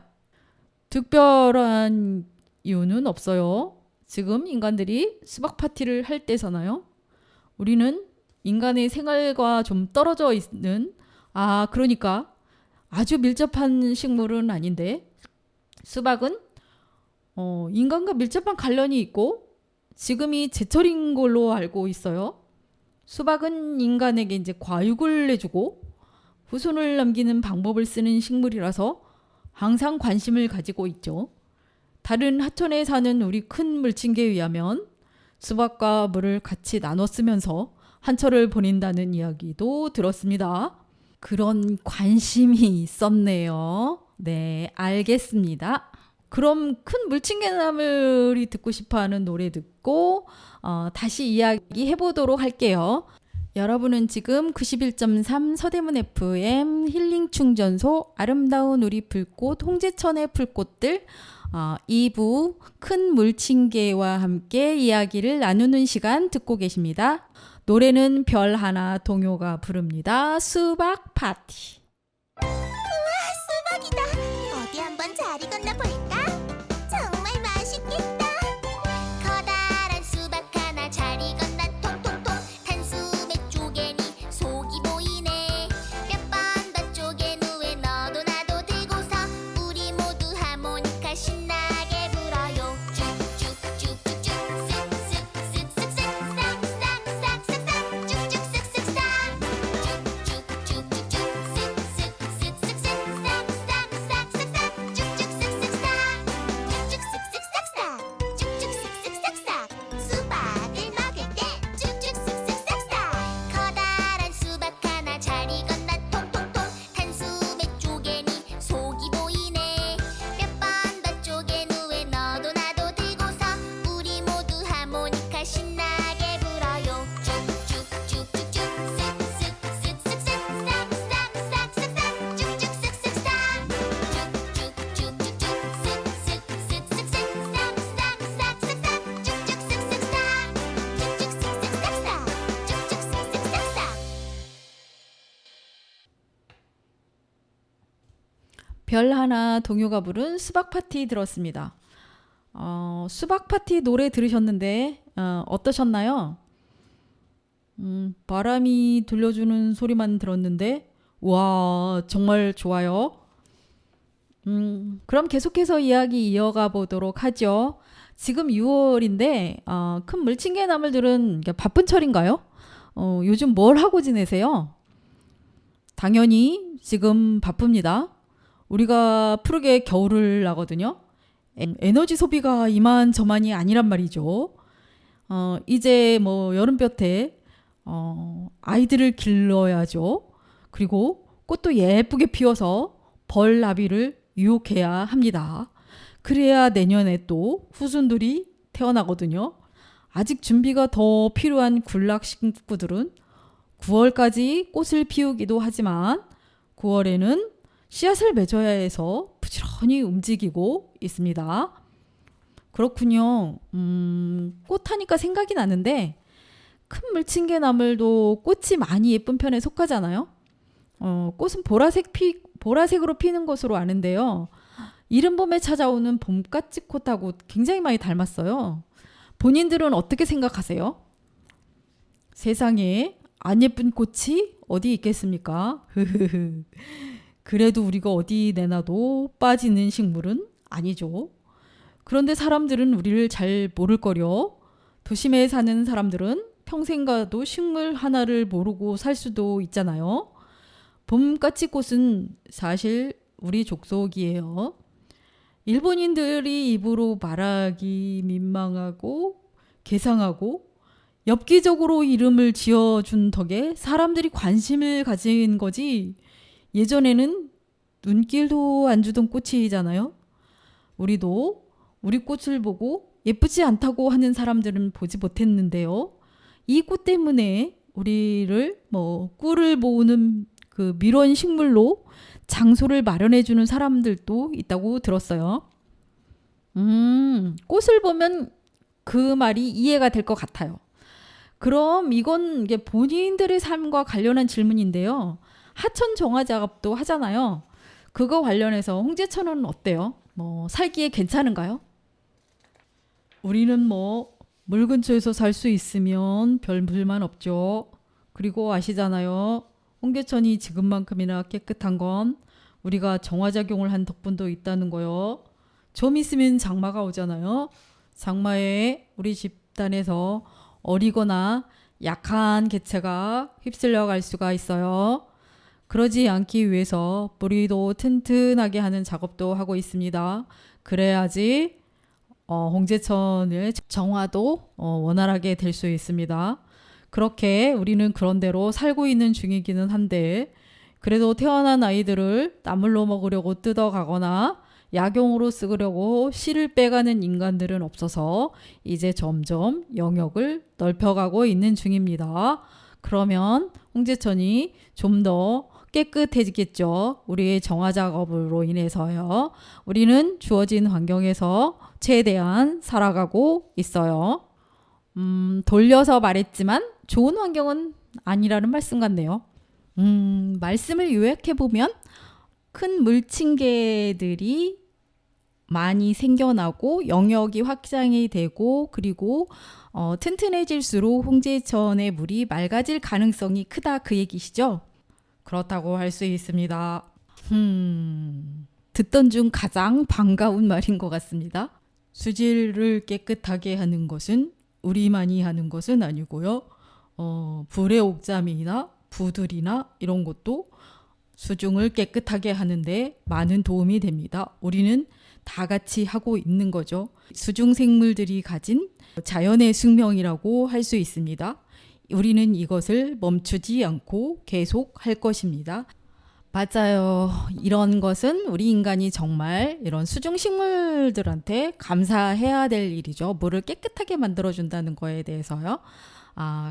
특별한 이유는 없어요. 지금 인간들이 수박 파티를 할 때잖아요. 우리는 인간의 생활과 좀 떨어져 있는 그러니까 아주 밀접한 식물은 아닌데 수박은 인간과 밀접한 관련이 있고 지금이 제철인 걸로 알고 있어요. 수박은 인간에게 이제 과육을 내주고 후손을 남기는 방법을 쓰는 식물이라서 항상 관심을 가지고 있죠. 다른 하천에 사는 우리 큰 물침개에 의하면 수박과 물을 같이 나눠 쓰면서 한철을 보낸다는 이야기도 들었습니다. 그런 관심이 있었네요. 네, 알겠습니다. 그럼 큰 물침개나물이 듣고 싶어하는 노래 듣고 다시 이야기해 보도록 할게요. 여러분은 지금 91.3 서대문 FM 힐링 충전소 아름다운 우리 불꽃 홍제천의 불꽃들 2부 큰 물침개와 함께 이야기를 나누는 시간 듣고 계십니다. 노래는 별하나 동요가 부릅니다. 수박 파티. 수박이다. 어디 한번 자리 건너볼까? 정말 맛있겠다. 커다란 수박 하나 자리 건너 통통통 단숨에 쪼개니 속이 보이네. 몇 번 더 쪼갠 후에 너도 나도 들고서 우리 모두 하모니카 신나게 불어요. 쭉쭉쭉쭉쭉 쓱쓱쓱쓱쓱 싹싹싹싹싹 쭉쭉쓱쓱싹 쭉쭉쭉쭉쭉 쓱쓱쓱쓱싹싹싹 별 하나 동요가 부른 수박 파티 들었습니다. 수박 파티 노래 들으셨는데 어떠셨나요? 바람이 들려주는 소리만 들었는데 와 정말 좋아요. 그럼 계속해서 이야기 이어가 보도록 하죠. 지금 6월인데 큰 물침개 나물들은 바쁜 철인가요? 요즘 뭘 하고 지내세요? 당연히 지금 바쁩니다. 우리가 푸르게 겨울을 나거든요. 에너지 소비가 이만저만이 아니란 말이죠. 이제 뭐 여름볕에 아이들을 길러야죠. 그리고 꽃도 예쁘게 피워서 벌나비를 유혹해야 합니다. 그래야 내년에 또 후순들이 태어나거든요. 아직 준비가 더 필요한 군락 식구들은 9월까지 꽃을 피우기도 하지만 9월에는 씨앗을 맺어야 해서 부지런히 움직이고 있습니다. 그렇군요. 꽃 하니까 생각이 나는데 큰 물침개 나물도 꽃이 많이 예쁜 편에 속하잖아요. 꽃은 보라색으로 피는 것으로 아는데요. 이른 봄에 찾아오는 봄까치꽃하고 굉장히 많이 닮았어요. 본인들은 어떻게 생각하세요? 세상에 안 예쁜 꽃이 어디 있겠습니까? 그래도 우리가 어디 내놔도 빠지는 식물은 아니죠. 그런데 사람들은 우리를 잘 모를 거려. 도심에 사는 사람들은 평생 가도 식물 하나를 모르고 살 수도 있잖아요. 봄까치꽃은 사실 우리 족속이에요. 일본인들이 입으로 말하기 민망하고 개상하고 엽기적으로 이름을 지어준 덕에 사람들이 관심을 가진 거지 예전에는 눈길도 안 주던 꽃이잖아요. 우리도 우리 꽃을 보고 예쁘지 않다고 하는 사람들은 보지 못했는데요. 이 꽃 때문에 우리를 꿀을 모으는 그 밀원 식물로 장소를 마련해 주는 사람들도 있다고 들었어요. 꽃을 보면 그 말이 이해가 될 것 같아요. 그럼 이건 이게 본인들의 삶과 관련한 질문인데요. 하천 정화 작업도 하잖아요. 그거 관련해서 홍제천은 어때요? 살기에 괜찮은가요? 우리는 물 근처에서 살 수 있으면 별 불만 없죠. 그리고 아시잖아요. 홍제천이 지금만큼이나 깨끗한 건 우리가 정화작용을 한 덕분도 있다는 거요. 좀 있으면 장마가 오잖아요. 장마에 우리 집단에서 어리거나 약한 개체가 휩쓸려 갈 수가 있어요. 그러지 않기 위해서 뿌리도 튼튼하게 하는 작업도 하고 있습니다. 그래야지 홍제천의 정화도 원활하게 될 수 있습니다. 그렇게 우리는 그런 대로 살고 있는 중이기는 한데 그래도 태어난 아이들을 나물로 먹으려고 뜯어가거나 약용으로 쓰려고 씨를 빼가는 인간들은 없어서 이제 점점 영역을 넓혀가고 있는 중입니다. 그러면 홍제천이 좀 더 깨끗해지겠죠. 우리의 정화 작업으로 인해서요. 우리는 주어진 환경에서 최대한 살아가고 있어요. 돌려서 말했지만 좋은 환경은 아니라는 말씀 같네요. 말씀을 요약해보면 큰 물침개들이 많이 생겨나고 영역이 확장이 되고 그리고 튼튼해질수록 홍제천의 물이 맑아질 가능성이 크다 그 얘기시죠? 그렇다고 할 수 있습니다. 듣던 중 가장 반가운 말인 것 같습니다. 수질을 깨끗하게 하는 것은 우리만이 하는 것은 아니고요. 불의 옥잠이나 부들이나 이런 것도 수중을 깨끗하게 하는데 많은 도움이 됩니다. 우리는 다 같이 하고 있는 거죠. 수중 생물들이 가진 자연의 숙명이라고 할 수 있습니다. 우리는 이것을 멈추지 않고 계속 할 것입니다. 맞아요. 이런 것은 우리 인간이 정말 이런 수중 식물들한테 감사해야 될 일이죠. 물을 깨끗하게 만들어준다는 거에 대해서요.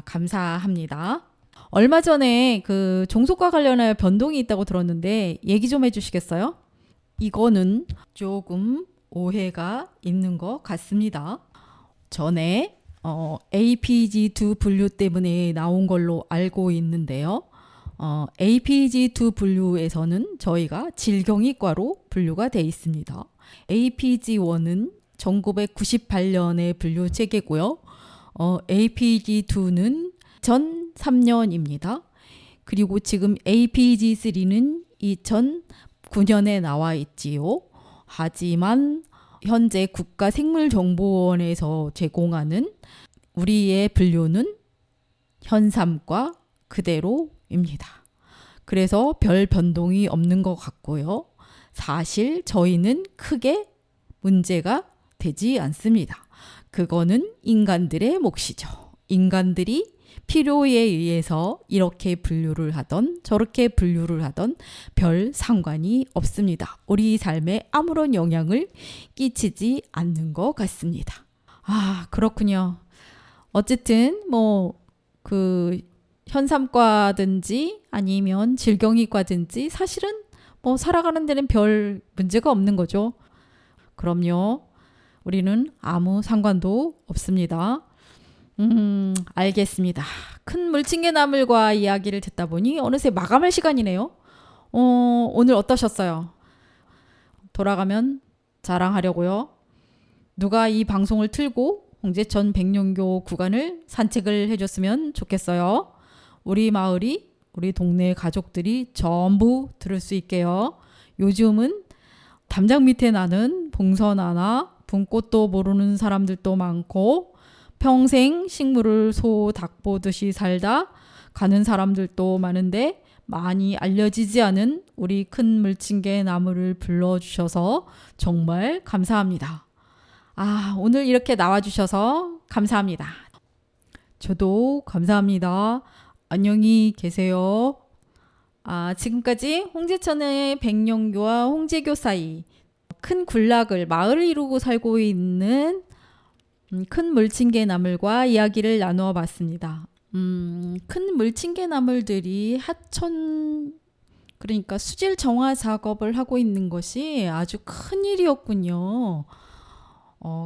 감사합니다. 얼마 전에 그 종속과 관련하여 변동이 있다고 들었는데 얘기 좀 해주시겠어요? 이거는 조금 오해가 있는 것 같습니다. 전에 APG2 분류 때문에 나온 걸로 알고 있는데요. APG2 분류에서는 저희가 질경이과로 분류가 돼 있습니다. APG1은 1998년의 분류 체계고요. APG2는 전 3년입니다. 그리고 지금 APG3는 2009년에 나와 있지요. 하지만 현재 국가생물정보원에서 제공하는 우리의 분류는 현3과 그대로입니다. 그래서 별 변동이 없는 것 같고요. 사실 저희는 크게 문제가 되지 않습니다. 그거는 인간들의 몫이죠. 인간들이 필요에 의해서 이렇게 분류를 하던 저렇게 분류를 하던 별 상관이 없습니다. 우리 삶에 아무런 영향을 끼치지 않는 것 같습니다. 아, 그렇군요. 어쨌든 현삼과든지 아니면 질경이과든지 사실은 살아가는 데는 별 문제가 없는 거죠. 그럼요. 우리는 아무 상관도 없습니다. 알겠습니다. 큰 물침개나물과 이야기를 듣다 보니 어느새 마감할 시간이네요. 오늘 어떠셨어요? 돌아가면 자랑하려고요. 누가 이 방송을 틀고 홍제천 백령교 구간을 산책을 해줬으면 좋겠어요. 우리 마을이 우리 동네 가족들이 전부 들을 수 있게요. 요즘은 담장 밑에 나는 봉선화나 분꽃도 모르는 사람들도 많고 평생 식물을 소, 닭 보듯이 살다 가는 사람들도 많은데 많이 알려지지 않은 우리 큰 물침개 나무를 불러주셔서 정말 감사합니다. 오늘 이렇게 나와주셔서 감사합니다. 저도 감사합니다. 안녕히 계세요. 지금까지 홍제천의 백령교와 홍제교 사이 큰 군락을 마을을 이루고 살고 있는 큰 물침개 나물과 이야기를 나누어 봤습니다. 큰 물침개 나물들이 하천 그러니까 수질 정화 작업을 하고 있는 것이 아주 큰 일이었군요.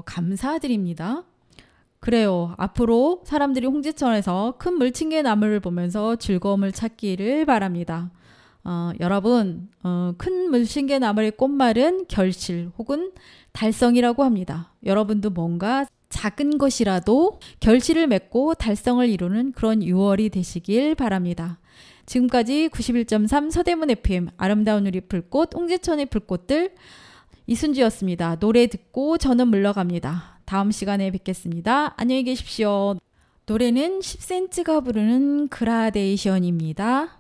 감사드립니다. 그래요. 앞으로 사람들이 홍제천에서 큰 물침개 나물을 보면서 즐거움을 찾기를 바랍니다. 여러분, 큰 물침개 나물의 꽃말은 결실 혹은 달성이라고 합니다. 여러분도 뭔가 작은 것이라도 결실을 맺고 달성을 이루는 그런 6월이 되시길 바랍니다. 지금까지 91.3 서대문 FM 아름다운 우리 불꽃 홍제천의 불꽃들 이순지였습니다. 노래 듣고 저는 물러갑니다. 다음 시간에 뵙겠습니다. 안녕히 계십시오. 노래는 10cm가 부르는 그라데이션입니다.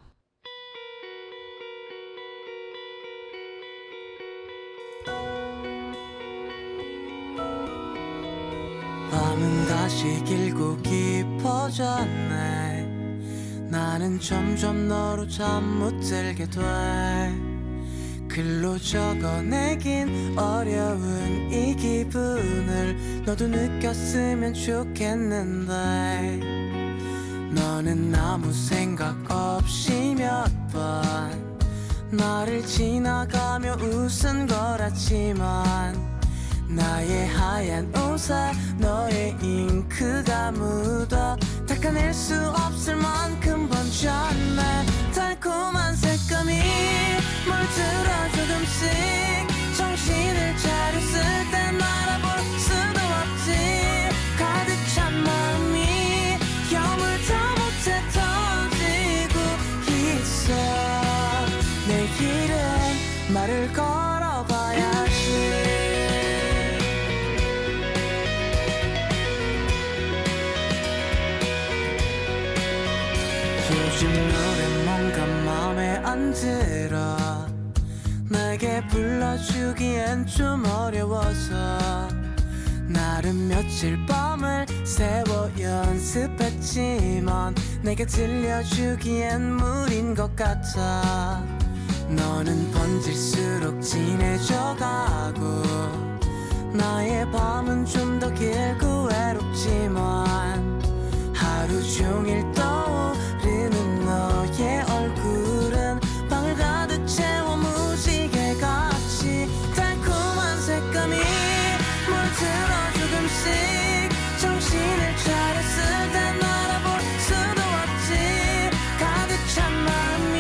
밤은 다시 길고 깊어졌네. 나는 점점 너로 잠 못 들게 돼. 글로 적어내긴 어려운 이 기분을 너도 느꼈으면 좋겠는데 너는 아무 생각 없이 몇 번 나를 지나가며 웃은 거라지만 나의 하얀 옷에 너의 잉크가 묻어 닦아낼 수 없을 만큼 번졌네. 달콤한 색감이 물들어 조금씩 정신을 차렸을 땐 알아볼 수도 없지. 가득 찬 마음이 여물다 못해 터지고 있어. 내일은 말을 걸어봐야지. 요즘 노래 뭔가 맘에 안 들어. 내게 불러주기엔 좀 어려워서 나름 며칠 밤을 새워 연습했지만 내게 들려주기엔 무리인 것 같아. 너는 번질수록 진해져가고 나의 밤은 좀 더 길고 외롭지만 하루 종일 떠오르는 너의 얼굴은 방을 가득 채워 무지개같이. 달콤한 색감이 물들어 조금씩 정신을 차렸을 땐 알아볼 수도 없지. 가득 찬 마음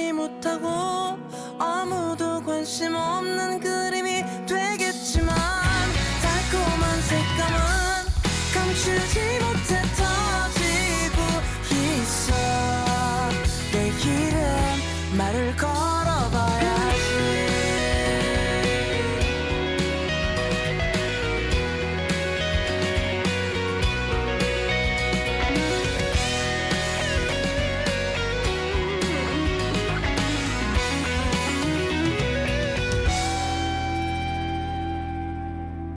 보지 못하고 아무도 관심 없는 그림이 되겠지만 달콤한 색감은 감추지 못해 터지고 있어. 내일은 말을 걸